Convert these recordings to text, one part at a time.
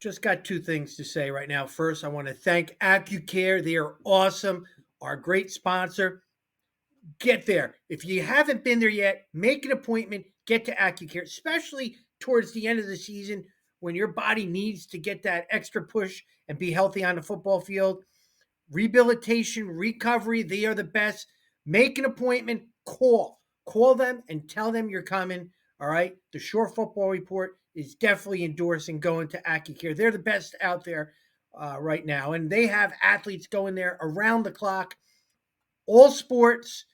Just got two things to say right now. First, I want to thank Accucare. They are awesome, our great sponsor. Get there. If you haven't been there yet, make an appointment, get to Accucare, especially towards the end of the season when your body needs to get that extra push and be healthy on the football field. Rehabilitation, recovery, they are the best. Make an appointment, call them and tell them you're coming. All right. The Shore Football Report is definitely endorsing going to Accucare. They're the best out there right now. And they have athletes going there around the clock, all sports,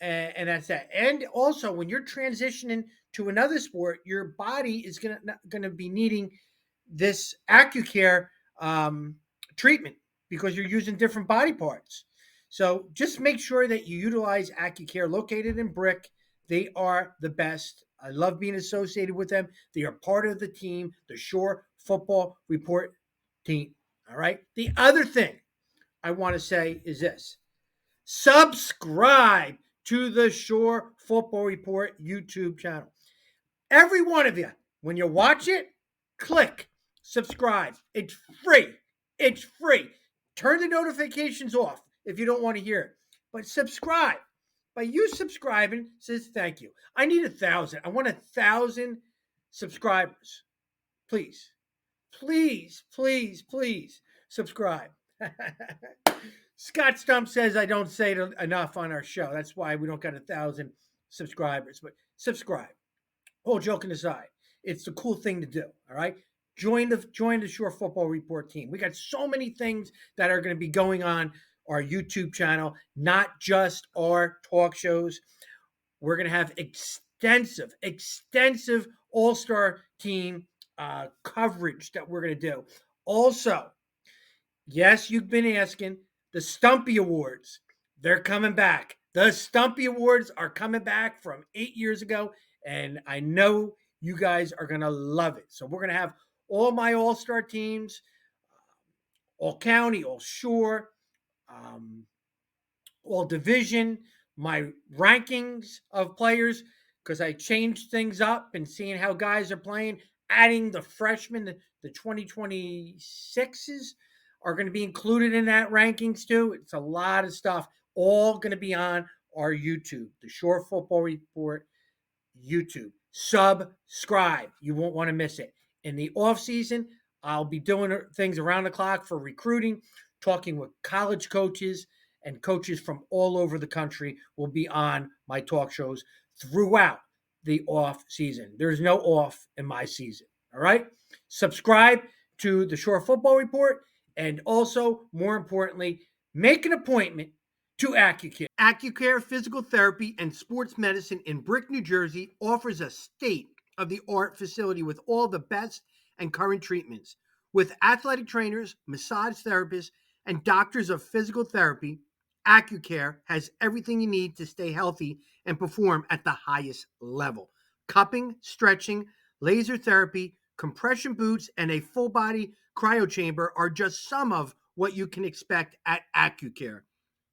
and that's that. And also, when you're transitioning to another sport, your body is gonna be needing this Accucare treatment because you're using different body parts. So just make sure that you utilize Accucare, located in Brick. They are the best. I love being associated with them. They are part of the team, the Shore Football Report team. All right. The other thing I want to say is this: subscribe to the Shore Football Report YouTube channel. Every one of you, when you watch it, click subscribe. It's free. It's free. Turn the notifications off if you don't want to hear it, but subscribe. By you subscribing, says thank you. I need 1,000. I want 1,000 subscribers. Please, please, please, please subscribe. Scott Stump says I don't say it enough on our show. That's why we don't got 1,000 subscribers. But subscribe. All joking aside, it's the cool thing to do. All right. Join the Shore Football Report team. We got so many things that are going to be going on our YouTube channel, not just our talk shows. We're going to have extensive all-star team coverage that we're going to do. Also, yes, you've been asking, the Stumpy Awards, they're coming back. The Stumpy Awards are coming back from 8 years ago, and I know you guys are going to love it. So we're going to have all my all-star teams, all county, all shore, all division, my rankings of players, because I changed things up and seeing how guys are playing, adding the freshmen, the 2026s are going to be included in that rankings too. It's a lot of stuff, all going to be on our YouTube, the Shore Football Report YouTube. Subscribe. You won't want to miss it. In the off season, I'll be doing things around the clock for recruiting, talking with college coaches and coaches from all over the country will be on my talk shows throughout the off season. There's no off in my season. All right. Subscribe to the Shore Football Report. And also, more importantly, make an appointment to Accucare. Accucare Physical Therapy and Sports Medicine in Brick, New Jersey offers a state-of-the-art facility with all the best and current treatments. With athletic trainers, massage therapists, and doctors of physical therapy, Accucare has everything you need to stay healthy and perform at the highest level. Cupping, stretching, laser therapy, compression boots, and a full-body cryo chamber are just some of what you can expect at Accucare.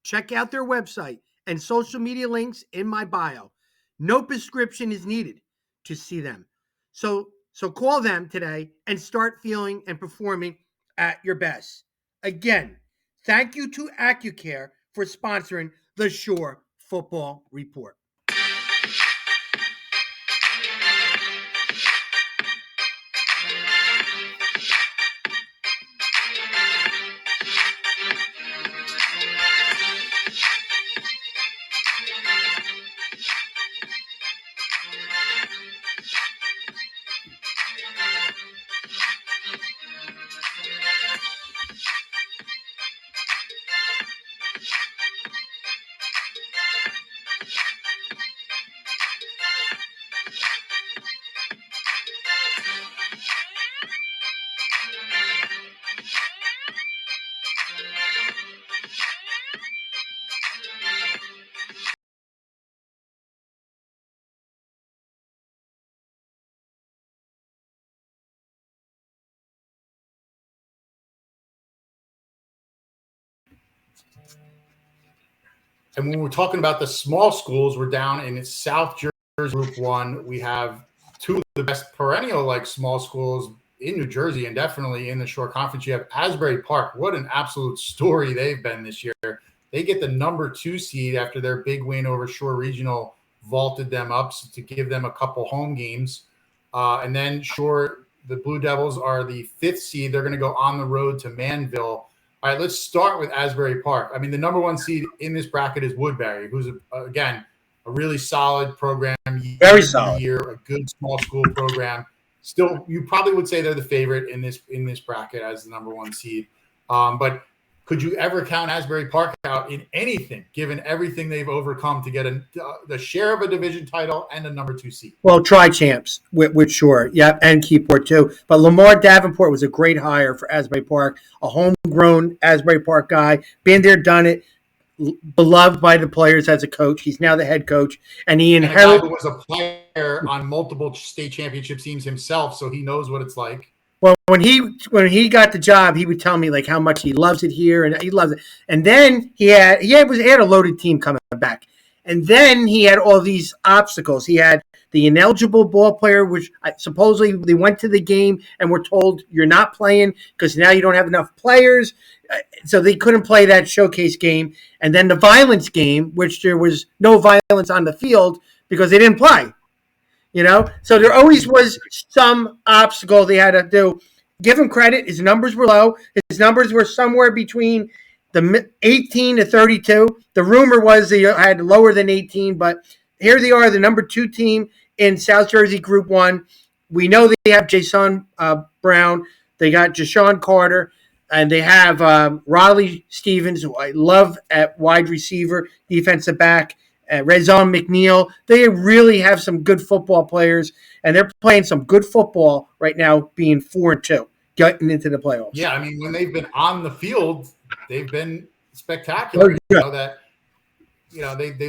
Check out their website and social media links in my bio. No prescription is needed to see them. So call them today and start feeling and performing at your best. Again, thank you to Accucare for sponsoring the Shore Football Report. And when we're talking about the small schools, we're down in South Jersey Group 1. We have two of the best perennial small schools in New Jersey and definitely in the Shore Conference, you have Asbury Park. What an absolute story they've been this year. They get the number 2 seed after their big win over Shore Regional vaulted them up to give them a couple home games. And then Shore, the Blue Devils are the 5th seed. They're going to go on the road to Manville. All right, let's start with Asbury Park. I mean, the number 1 seed in this bracket is Woodbury, who's, again, a really solid program. Very solid. Year, a good small school program. Still, you probably would say they're the favorite in this bracket as the number 1 seed. But could you ever count Asbury Park out in anything, given everything they've overcome to get the share of a division title and a number 2 seed? Well, tri-champs with Shore, yeah, and Keyport too. But Lamar Davenport was a great hire for Asbury Park, a homegrown Asbury Park guy, been there, done it, beloved by the players as a coach. He's now the head coach, and he inherited. A guy who was a player on multiple state championship teams himself, so he knows what it's like. Well, when he got the job, he would tell me like how much he loves it here, and he loves it. And then he had a loaded team coming back, and then he had all these obstacles. He had the ineligible ball player, which supposedly they went to the game and were told you're not playing because now you don't have enough players, so they couldn't play that showcase game. And then the violence game, which there was no violence on the field because they didn't play. So there always was some obstacle they had to do. Give him credit. His numbers were low. His numbers were somewhere between the 18 to 32. The rumor was they had lower than 18, but here they are, the number 2 team in South Jersey Group 1. We know they have Jason Brown. They got Jashawn Carter, and they have Raleigh Stevens, who I love at wide receiver, defensive back. Rezon McNeil. They really have some good football players, and they're playing some good football right now, being 4-2, getting into the playoffs. Yeah, I mean, when they've been on the field, they've been spectacular. They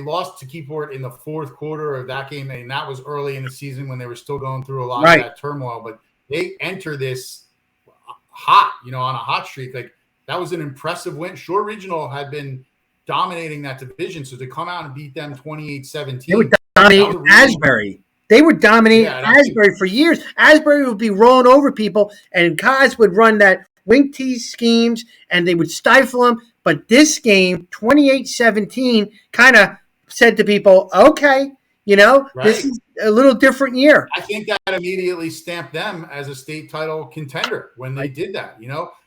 lost to Keyport in the 4th quarter of that game, and that was early in the season when they were still going through a lot of that turmoil. But they enter this hot, on a hot streak. Like, that was an impressive win. Shore Regional had been dominating that division, so to come out and beat them 28-17. They would dominate Asbury. They would dominate Asbury for years. Asbury would be rolling over people, and Kaz would run that wing tee schemes, and they would stifle them. But this game, 28-17, kind of said to people, okay, this is a little different year. I think that immediately stamped them as a state title contender when they did that,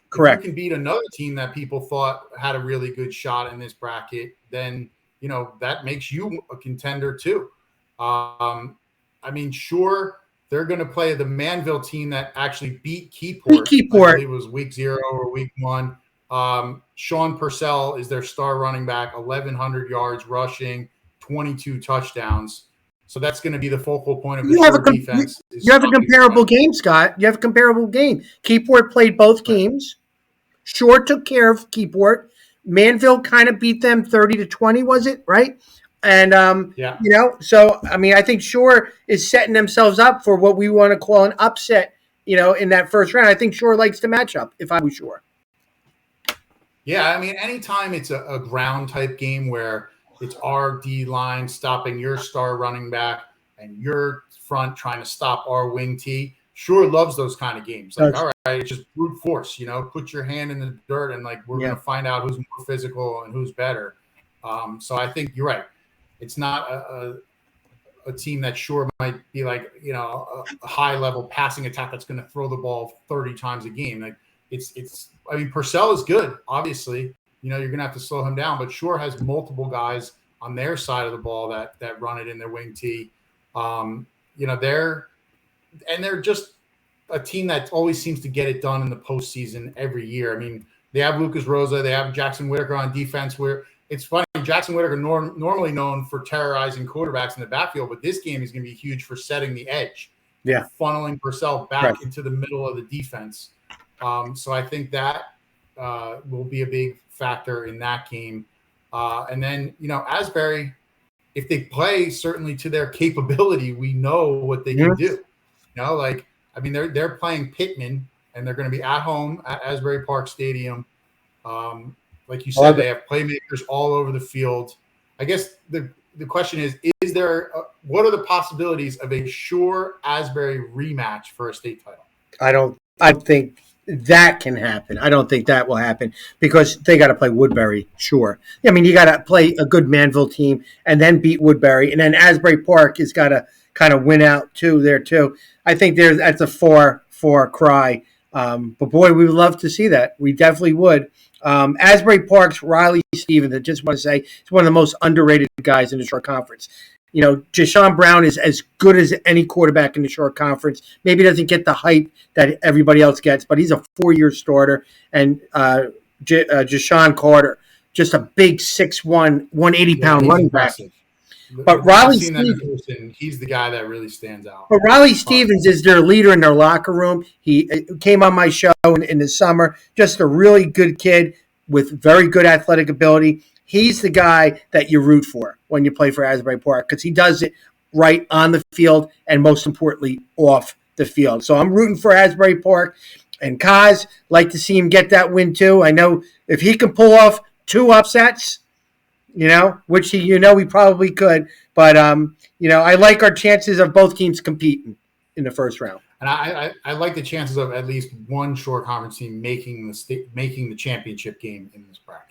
Correct. If you can beat another team that people thought had a really good shot in this bracket, then, that makes you a contender too. Sure, they're going to play the Manville team that actually beat Keyport. I believe it was week 0 or week 1. Sean Purcell is their star running back, 1,100 yards rushing, 22 touchdowns. So that's going to be the focal point of the defense. You have a comparable game, Scott. You have a comparable game. Keyport played both games. Shore took care of Keyport. Manville kind of beat them 30-20, was it, right? And, so, I think Shore is setting themselves up for what we want to call an upset, in that first round. I think Shore likes to match up, if I was Shore. Yeah, anytime it's a ground type game where it's our D line stopping your star running back and your front trying to stop our wing T, Shore loves those kind of games. Like, all right, it's just brute force, put your hand in the dirt and we're going to find out who's more physical and who's better. So I think you're right. It's not a team that Shore might be like, a high level passing attack that's going to throw the ball 30 times a game. Like Purcell is good, obviously. You're going to have to slow him down, but Shore has multiple guys on their side of the ball that run it in their wing T. They're just a team that always seems to get it done in the postseason every year. They have Lucas Rosa, they have Jackson Whitaker on defense. Where it's funny, Jackson Whitaker normally known for terrorizing quarterbacks in the backfield, but this game is going to be huge for setting the edge, funneling Purcell back into the middle of the defense. So I think that will be a big factor in that game. And then, Asbury, if they play certainly to their capability, we know what they can do. They're playing Pittman, and they're going to be at home at Asbury Park Stadium. Like you said, they have playmakers all over the field. I guess the question is there what are the possibilities of a Shore Asbury rematch for a state title? I don't I think that can happen. I don't think that will happen because they got to play Woodbury. Sure, I mean you got to play a good Manville team and then beat Woodbury, and then Asbury Park has got to kind of win out too there too. I think that's a far cry. But boy, we would love to see that. We definitely would. Asbury Park's Riley Stevens, I just want to say, he's one of the most underrated guys in the short conference. You know, Jashawn Brown is as good as any quarterback in the short conference. Maybe doesn't get the hype that everybody else gets, but he's a 4-year starter. And Jashawn Carter, just a big 6'1", 180-pound running back. But Riley Stevens, he's the guy that really stands out. But Riley Stevens is their leader in their locker room. He came on my show in the summer. Just a really good kid with very good athletic ability. He's the guy that you root for when you play for Asbury Park because he does it right on the field and most importantly off the field. So I'm rooting for Asbury Park. And Kaz, like to see him get that win too. I know if he can pull off 2 upsets, which he probably could. But I like our chances of both teams competing in the first round. And I like the chances of at least one short conference team making the championship game in this bracket.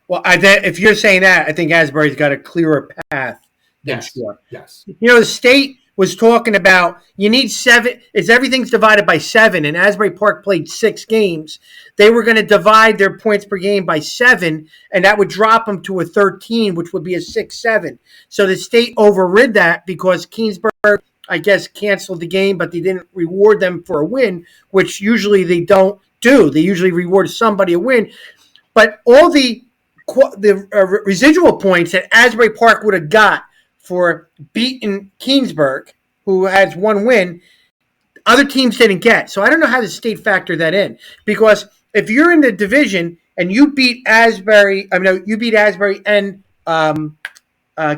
Well, if you're saying that, I think Asbury's got a clearer path than Shore. Yes. The state was talking about you need 7. Everything's divided by 7, and Asbury Park played 6 games. They were going to divide their points per game by 7, and that would drop them to a 13, which would be a 6-7. So the state overrid that because Keensburg, I guess, canceled the game, but they didn't reward them for a win, which usually they don't do. They usually reward somebody a win. But all the residual points that Asbury Park would have got for beating Keensburg, who has 1 win, other teams didn't get. So I don't know how the state factored that in. Because if you're in the division and you beat Asbury and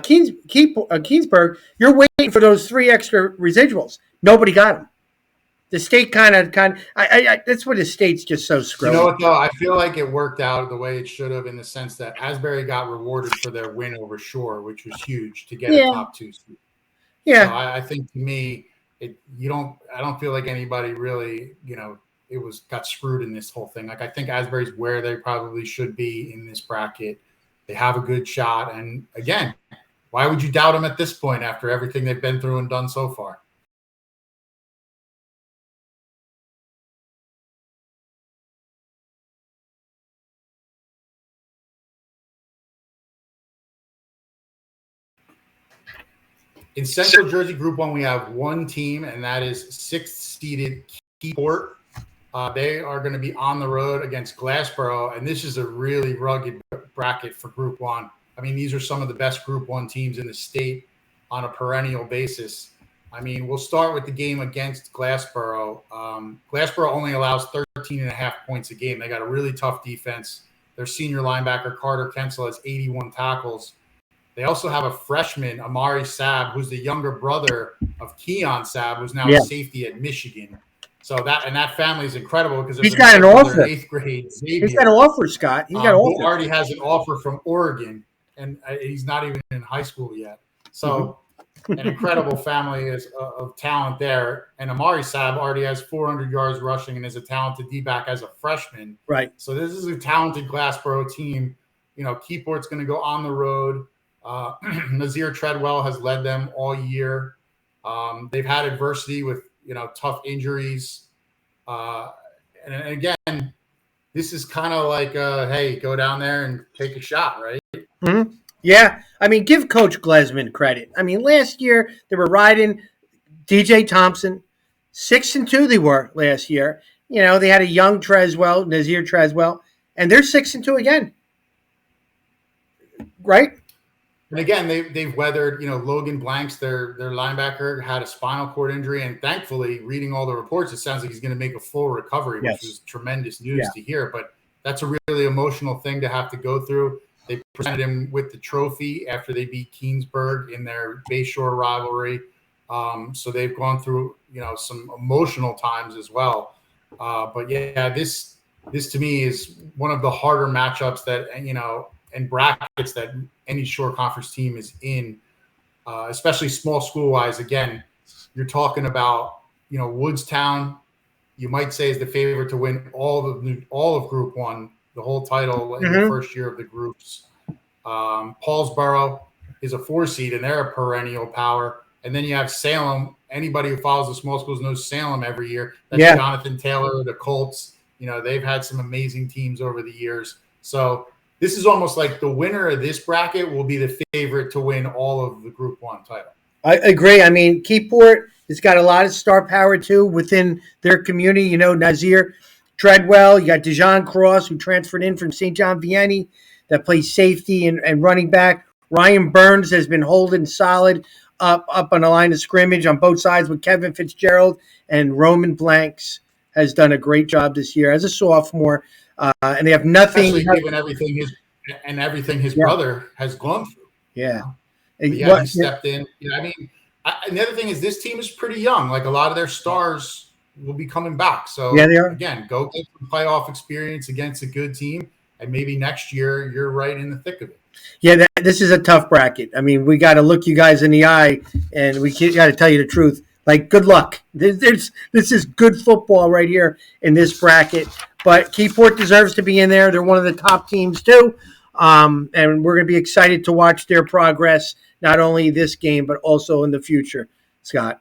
Keensburg, you're waiting for those 3 extra residuals. Nobody got them. The state kind of that's what the state's just so screwed. You know what, though? I feel like it worked out the way it should have in the sense that Asbury got rewarded for their win over Shore, which was huge to get a top 2 seed. Yeah. So I think to me, I don't feel like anybody really, got screwed in this whole thing. Like I think Asbury's where they probably should be in this bracket. They have a good shot. And again, why would you doubt them at this point after everything they've been through and done so far? In Central Jersey Group 1, we have 1 team, and that is 6th-seeded Keyport. They are going to be on the road against Glassboro, and this is a really rugged bracket for Group 1. I mean, these are some of the best Group 1 teams in the state on a perennial basis. I mean, we'll start with the game against Glassboro. Glassboro only allows 13.5 points a game. They got a really tough defense. Their senior linebacker, Carter Kensel, has 81 tackles. They also have a freshman, Amari Saab, who's the younger brother of Keon Saab, who's now a safety at Michigan. So that family is incredible because he's got an offer. 8th grade. Xavier, he's got an offer, Scott. He's got an offer. Who already has an offer from Oregon, and he's not even in high school yet. So an incredible family of talent there. And Amari Saab already has 400 yards rushing and is a talented D-back as a freshman. Right. So this is a talented Glassboro team. Keyport's going to go on the road. Nazir Treadwell has led them all year. They've had adversity with tough injuries, and again, this is kind of like hey, go down there and take a shot, right? Mm-hmm. Yeah, I mean, give Coach Glesman credit. I mean, last year they were riding DJ Thompson, 6-2 they were last year. They had a young Nazir Treswell, and they're 6-2 again, right? And again, they've weathered, Logan Blanks, their linebacker, had a spinal cord injury. And thankfully, reading all the reports, it sounds like he's going to make a full recovery, which was tremendous news to hear. But that's a really emotional thing to have to go through. They presented him with the trophy after they beat Keensburg in their Bayshore rivalry. So they've gone through, some emotional times as well. But yeah, this to me is one of the harder matchups that, and brackets that any short conference team is in, especially small school wise. Again, you're talking about, Woodstown you might say is the favorite to win all of Group 1, the whole title in the Mhm. first year of the groups. Paulsboro is a 4 seed, and they're a perennial power. And then you have Salem. Anybody who follows the small schools knows Salem every year. That's Yeah. Jonathan Taylor, the Colts. They've had some amazing teams over the years. So this is almost like the winner of this bracket will be the favorite to win all of the Group 1 title. I agree. I mean, Keyport has got a lot of star power too within their community. You know, Nazir Treadwell, you got Dejon Cross, who transferred in from St. John Vianney, that plays safety and running back. Ryan Burns has been holding solid up on the line of scrimmage on both sides with Kevin Fitzgerald, and Roman Blanks has done a great job this year as a sophomore. And they have nothing. Especially given everything his Yeah, brother has gone through. yeah. But yeah, he stepped in. I mean, and the other thing is this team is pretty young. Like a lot of their stars will be coming back. So Yeah, they are. again, go get some playoff experience against a good team, and maybe next year you're right in the thick of it. Yeah, this is a tough bracket. I mean, we got to look you guys in the eye, and we got to tell you the truth. Like, good luck. This is good football right here in this bracket. But Keyport deserves to be in there. They're one of the top teams too, and we're going to be excited to watch their progress, not only this game but also in the future. Scott.